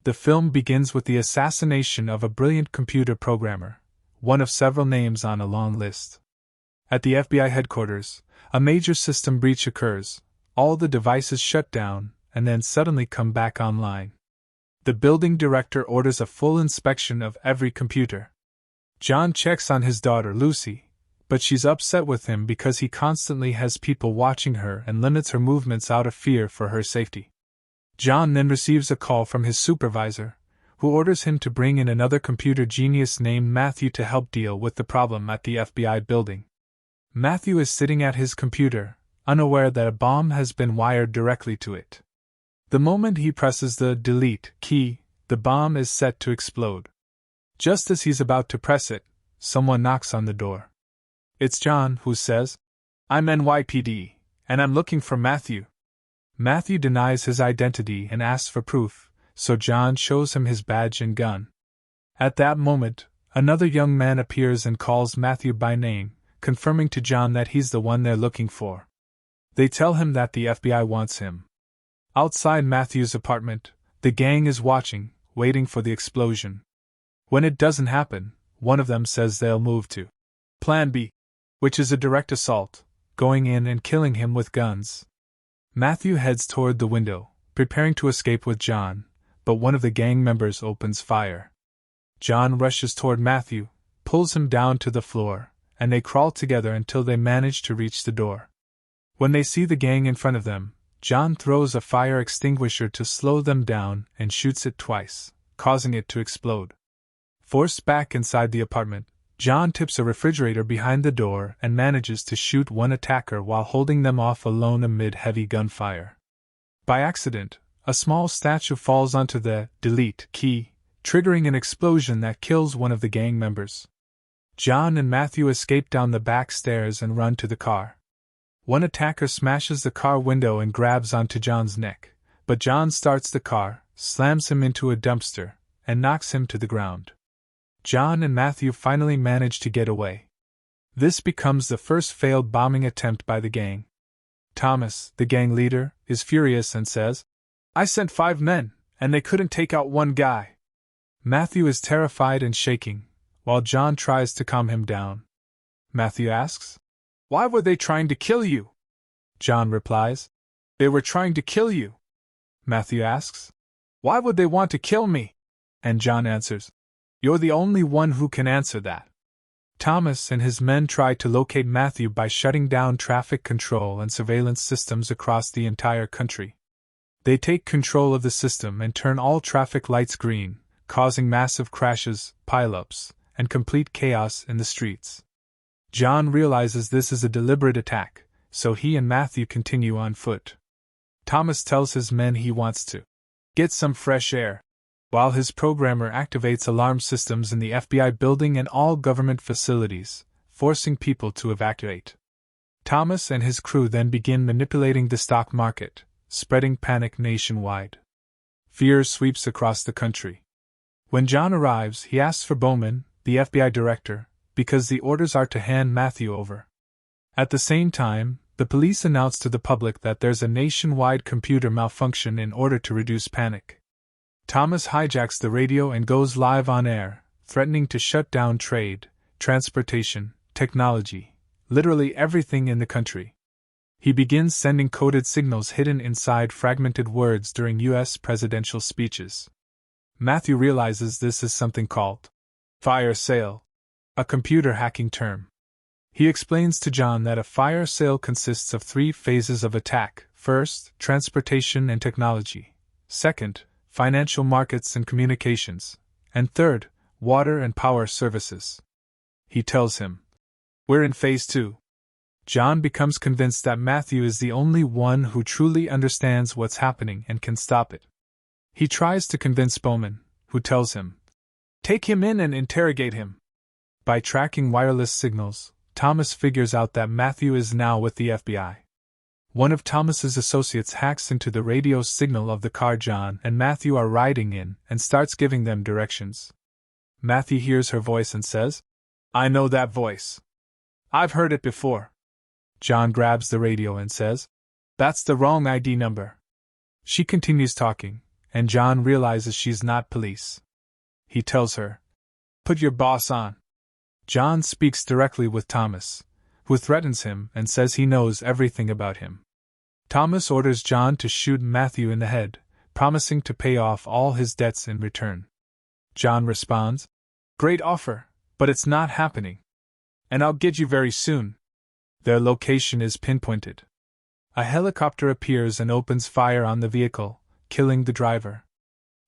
The film begins with the assassination of a brilliant computer programmer, one of several names on a long list. At the FBI headquarters, a major system breach occurs, all the devices shut down, and then suddenly come back online. The building director orders a full inspection of every computer. John checks on his daughter Lucy, but she's upset with him because he constantly has people watching her and limits her movements out of fear for her safety. John then receives a call from his supervisor, who orders him to bring in another computer genius named Matthew to help deal with the problem at the FBI building. Matthew is sitting at his computer, unaware that a bomb has been wired directly to it. The moment he presses the delete key, the bomb is set to explode. Just as he's about to press it, someone knocks on the door. It's John, who says, "I'm NYPD, and I'm looking for Matthew." Matthew denies his identity and asks for proof, so John shows him his badge and gun. At that moment, another young man appears and calls Matthew by name, confirming to John that he's the one they're looking for. They tell him that the FBI wants him. Outside Matthew's apartment, the gang is watching, waiting for the explosion. When it doesn't happen, one of them says they'll move to Plan B, which is a direct assault, going in and killing him with guns. Matthew heads toward the window, preparing to escape with John, but one of the gang members opens fire. John rushes toward Matthew, pulls him down to the floor, and they crawl together until they manage to reach the door. When they see the gang in front of them, John throws a fire extinguisher to slow them down and shoots it twice, causing it to explode. Forced back inside the apartment, John tips a refrigerator behind the door and manages to shoot one attacker while holding them off alone amid heavy gunfire. By accident, a small statue falls onto the delete key, triggering an explosion that kills one of the gang members. John and Matthew escape down the back stairs and run to the car. One attacker smashes the car window and grabs onto John's neck, but John starts the car, slams him into a dumpster, and knocks him to the ground. John and Matthew finally manage to get away. This becomes the first failed bombing attempt by the gang. Thomas, the gang leader, is furious and says, "I sent 5 men, and they couldn't take out one guy." Matthew is terrified and shaking, while John tries to calm him down. Matthew asks, "Why were they trying to kill you?" John replies, "They were trying to kill you." Matthew asks, "Why would they want to kill me?" And John answers, "You're the only one who can answer that." Thomas and his men try to locate Matthew by shutting down traffic control and surveillance systems across the entire country. They take control of the system and turn all traffic lights green, causing massive crashes, pileups, and complete chaos in the streets. John realizes this is a deliberate attack, so he and Matthew continue on foot. Thomas tells his men he wants to get some fresh air, while his programmer activates alarm systems in the FBI building and all government facilities, forcing people to evacuate. Thomas and his crew then begin manipulating the stock market, spreading panic nationwide. Fear sweeps across the country. When John arrives, he asks for Bowman, the FBI director, because the orders are to hand Matthew over. At the same time, the police announce to the public that there's a nationwide computer malfunction in order to reduce panic. Thomas hijacks the radio and goes live on air, threatening to shut down trade, transportation, technology, literally everything in the country. He begins sending coded signals hidden inside fragmented words during U.S. presidential speeches. Matthew realizes this is something called fire sale, a computer hacking term. He explains to John that a fire sale consists of 3 phases of attack: first, transportation and technology; second, financial markets and communications; and third, water and power services. He tells him, "We're in phase 2. John becomes convinced that Matthew is the only one who truly understands what's happening and can stop it. He tries to convince Bowman, who tells him, "Take him in and interrogate him." By tracking wireless signals, Thomas figures out that Matthew is now with the FBI. One of Thomas's associates hacks into the radio signal of the car John and Matthew are riding in and starts giving them directions. Matthew hears her voice and says, "I know that voice. I've heard it before." John grabs the radio and says, "That's the wrong ID number." She continues talking, and John realizes she's not police. He tells her, "Put your boss on." John speaks directly with Thomas, who threatens him and says he knows everything about him. Thomas orders John to shoot Matthew in the head, promising to pay off all his debts in return. John responds, "Great offer, but it's not happening. And I'll get you very soon." Their location is pinpointed. A helicopter appears and opens fire on the vehicle, killing the driver.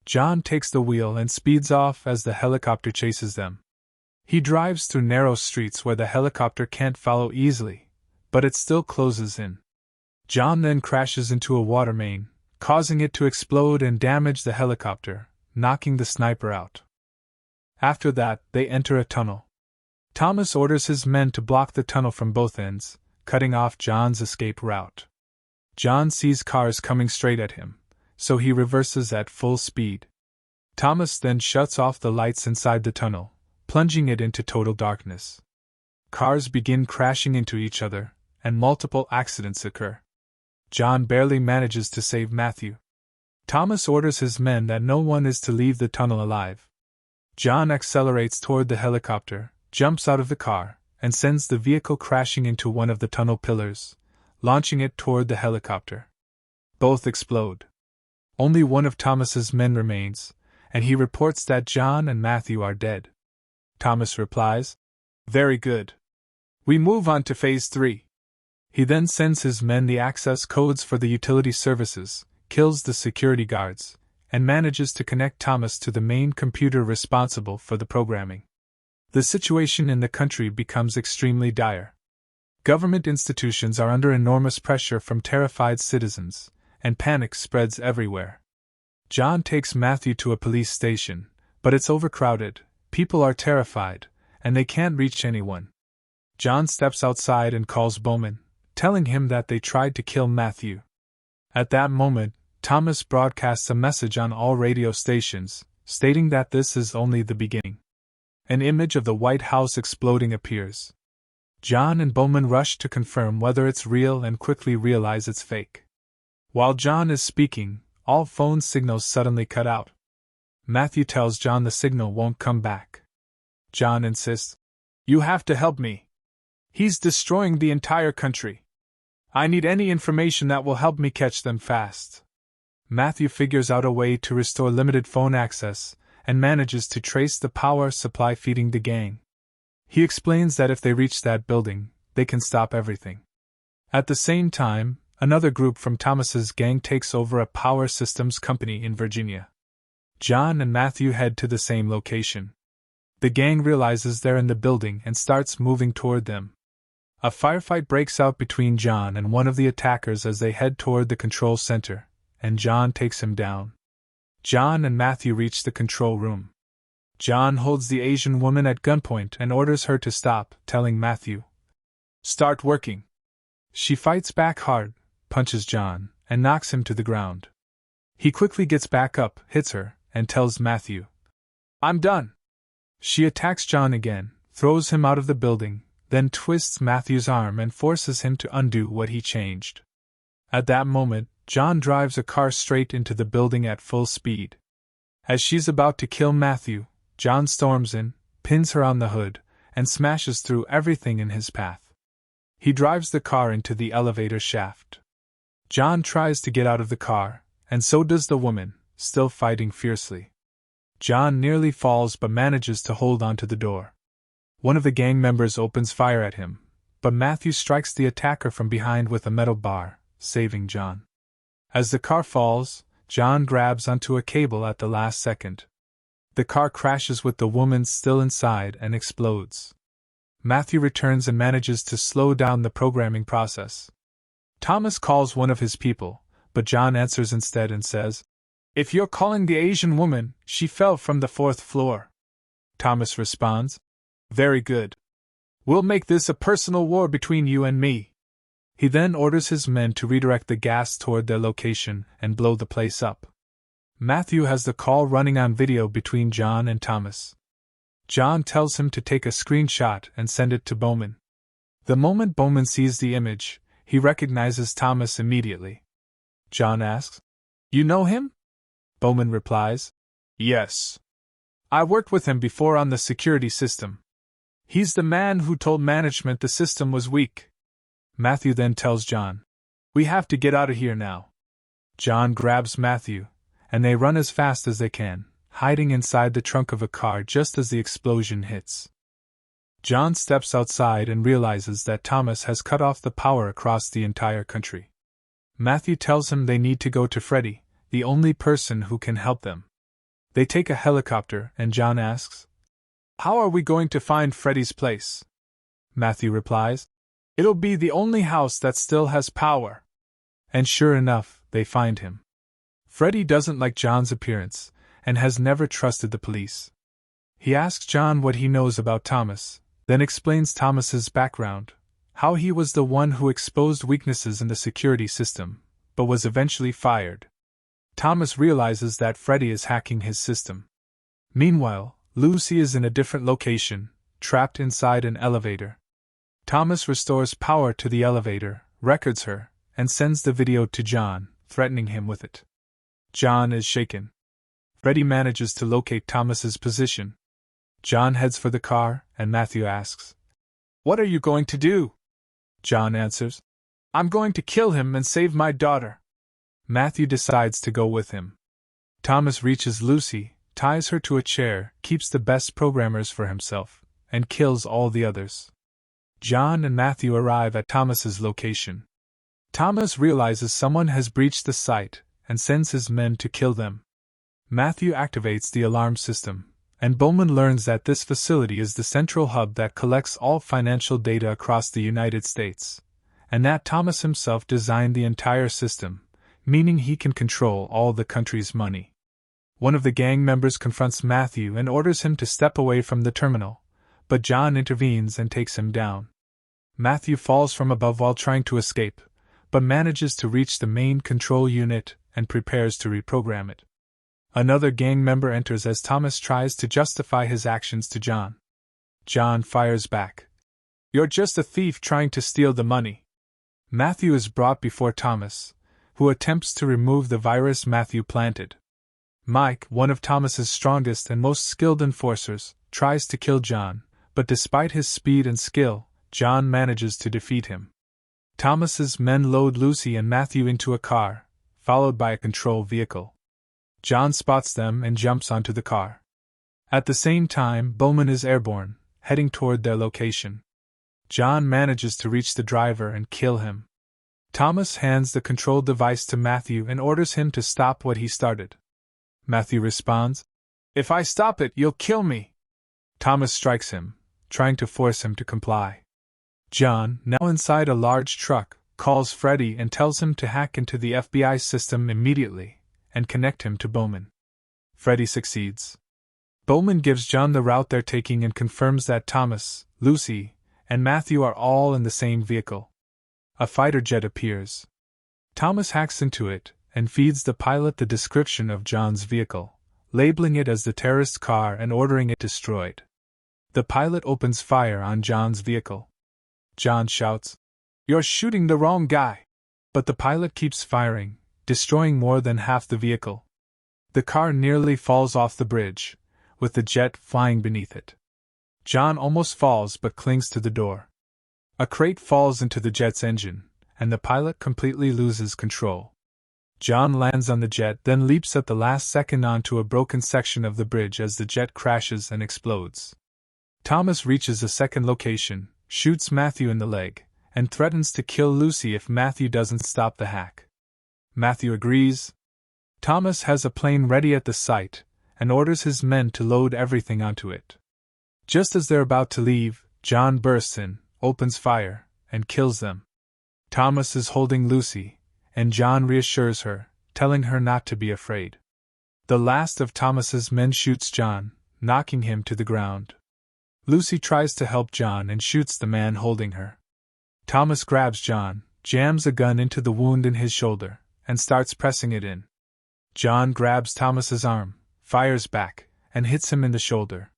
John takes the wheel and speeds off as the helicopter chases them. He drives through narrow streets where the helicopter can't follow easily, but it still closes in. John then crashes into a water main, causing it to explode and damage the helicopter, knocking the sniper out. After that, they enter a tunnel. Thomas orders his men to block the tunnel from both ends, cutting off John's escape route. John sees cars coming straight at him, so he reverses at full speed. Thomas then shuts off the lights inside the tunnel, plunging it into total darkness. Cars begin crashing into each other, and multiple accidents occur. John barely manages to save Matthew. Thomas orders his men that no one is to leave the tunnel alive. John accelerates toward the helicopter, jumps out of the car, and sends the vehicle crashing into one of the tunnel pillars, launching it toward the helicopter. Both explode. Only one of Thomas's men remains, and he reports that John and Matthew are dead. Thomas replies, "Very good. We move on to Phase 3. He then sends his men the access codes for the utility services, kills the security guards, and manages to connect Thomas to the main computer responsible for the programming. The situation in the country becomes extremely dire. Government institutions are under enormous pressure from terrified citizens, and panic spreads everywhere. John takes Matthew to a police station, but it's overcrowded, people are terrified, and they can't reach anyone. John steps outside and calls Bowman, telling him that they tried to kill Matthew. At that moment, Thomas broadcasts a message on all radio stations, stating that this is only the beginning. An image of the White House exploding appears. John and Bowman rush to confirm whether it's real and quickly realize it's fake. While John is speaking, all phone signals suddenly cut out. Matthew tells John the signal won't come back. John insists, "You have to help me. He's destroying the entire country. I need any information that will help me catch them fast." Matthew figures out a way to restore limited phone access, and manages to trace the power supply feeding the gang. He explains that if they reach that building, they can stop everything. At the same time, another group from Thomas's gang takes over a power systems company in Virginia. John and Matthew head to the same location. The gang realizes they're in the building and starts moving toward them. A firefight breaks out between John and one of the attackers as they head toward the control center, and John takes him down. John and Matthew reach the control room. John holds the Asian woman at gunpoint and orders her to stop, telling Matthew, "Start working." She fights back hard, punches John, and knocks him to the ground. He quickly gets back up, hits her, and tells Matthew, "I'm done." She attacks John again, throws him out of the building, then twists Matthew's arm and forces him to undo what he changed. At that moment, John drives a car straight into the building at full speed. As she's about to kill Matthew, John storms in, pins her on the hood, and smashes through everything in his path. He drives the car into the elevator shaft. John tries to get out of the car, and so does the woman, still fighting fiercely. John nearly falls but manages to hold onto the door. One of the gang members opens fire at him, but Matthew strikes the attacker from behind with a metal bar, saving John. As the car falls, John grabs onto a cable at the last second. The car crashes with the woman still inside and explodes. Matthew returns and manages to slow down the programming process. Thomas calls one of his people, but John answers instead and says, "If you're calling the Asian woman, she fell from the 4th floor." Thomas responds, "Very good. We'll make this a personal war between you and me." He then orders his men to redirect the gas toward their location and blow the place up. Matthew has the call running on video between John and Thomas. John tells him to take a screenshot and send it to Bowman. The moment Bowman sees the image, he recognizes Thomas immediately. John asks, "You know him?" Bowman replies. Yes. I worked with him before on the security system. He's the man who told management the system was weak. Matthew then tells John, We have to get out of here now. John grabs Matthew, and they run as fast as they can, hiding inside the trunk of a car just as the explosion hits. John steps outside and realizes that Thomas has cut off the power across the entire country. Matthew tells him they need to go to Freddy, the only person who can help them. They take a helicopter, and John asks, How are we going to find Freddy's place? Matthew replies, It'll be the only house that still has power. And sure enough, they find him. Freddy doesn't like John's appearance, and has never trusted the police. He asks John what he knows about Thomas, then explains Thomas's background, how he was the one who exposed weaknesses in the security system, but was eventually fired. Thomas realizes that Freddy is hacking his system. Meanwhile, Lucy is in a different location, trapped inside an elevator. Thomas restores power to the elevator, records her, and sends the video to John, threatening him with it. John is shaken. Freddy manages to locate Thomas's position. John heads for the car, and Matthew asks, What are you going to do? John answers, I'm going to kill him and save my daughter. Matthew decides to go with him. Thomas reaches Lucy, ties her to a chair, keeps the best programmers for himself, and kills all the others. John and Matthew arrive at Thomas's location. Thomas realizes someone has breached the site, and sends his men to kill them. Matthew activates the alarm system, and Bowman learns that this facility is the central hub that collects all financial data across the United States, and that Thomas himself designed the entire system, meaning he can control all the country's money. One of the gang members confronts Matthew and orders him to step away from the terminal, but John intervenes and takes him down. Matthew falls from above while trying to escape, but manages to reach the main control unit and prepares to reprogram it. Another gang member enters as Thomas tries to justify his actions to John. John fires back. You're just a thief trying to steal the money. Matthew is brought before Thomas, who attempts to remove the virus Matthew planted. Mike, one of Thomas's strongest and most skilled enforcers, tries to kill John, but despite his speed and skill, John manages to defeat him. Thomas's men load Lucy and Matthew into a car, followed by a control vehicle. John spots them and jumps onto the car. At the same time, Bowman is airborne, heading toward their location. John manages to reach the driver and kill him. Thomas hands the control device to Matthew and orders him to stop what he started. Matthew responds, If I stop it, you'll kill me. Thomas strikes him, trying to force him to comply. John, now inside a large truck, calls Freddy and tells him to hack into the FBI system immediately and connect him to Bowman. Freddy succeeds. Bowman gives John the route they're taking and confirms that Thomas, Lucy, and Matthew are all in the same vehicle. A fighter jet appears. Thomas hacks into it and feeds the pilot the description of John's vehicle, labeling it as the terrorist car and ordering it destroyed. The pilot opens fire on John's vehicle. John shouts, You're shooting the wrong guy! But the pilot keeps firing, destroying more than half the vehicle. The car nearly falls off the bridge, with the jet flying beneath it. John almost falls but clings to the door. A crate falls into the jet's engine, and the pilot completely loses control. John lands on the jet, then leaps at the last second onto a broken section of the bridge as the jet crashes and explodes. Thomas reaches a second location, shoots Matthew in the leg, and threatens to kill Lucy if Matthew doesn't stop the hack. Matthew agrees. Thomas has a plane ready at the site, and orders his men to load everything onto it. Just as they're about to leave, John bursts in, opens fire, and kills them. Thomas is holding Lucy, and John reassures her, telling her not to be afraid. The last of Thomas's men shoots John, knocking him to the ground. Lucy tries to help John and shoots the man holding her. Thomas grabs John, jams a gun into the wound in his shoulder, and starts pressing it in. John grabs Thomas's arm, fires back, and hits him in the shoulder.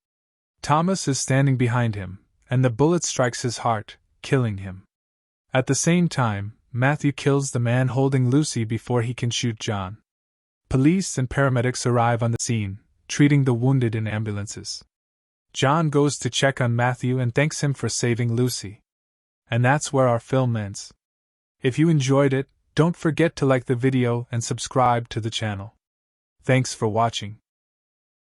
Thomas is standing behind him, and the bullet strikes his heart, killing him. At the same time, Matthew kills the man holding Lucy before he can shoot John. Police and paramedics arrive on the scene, treating the wounded in ambulances. John goes to check on Matthew and thanks him for saving Lucy. And that's where our film ends. If you enjoyed it, don't forget to like the video and subscribe to the channel. Thanks for watching.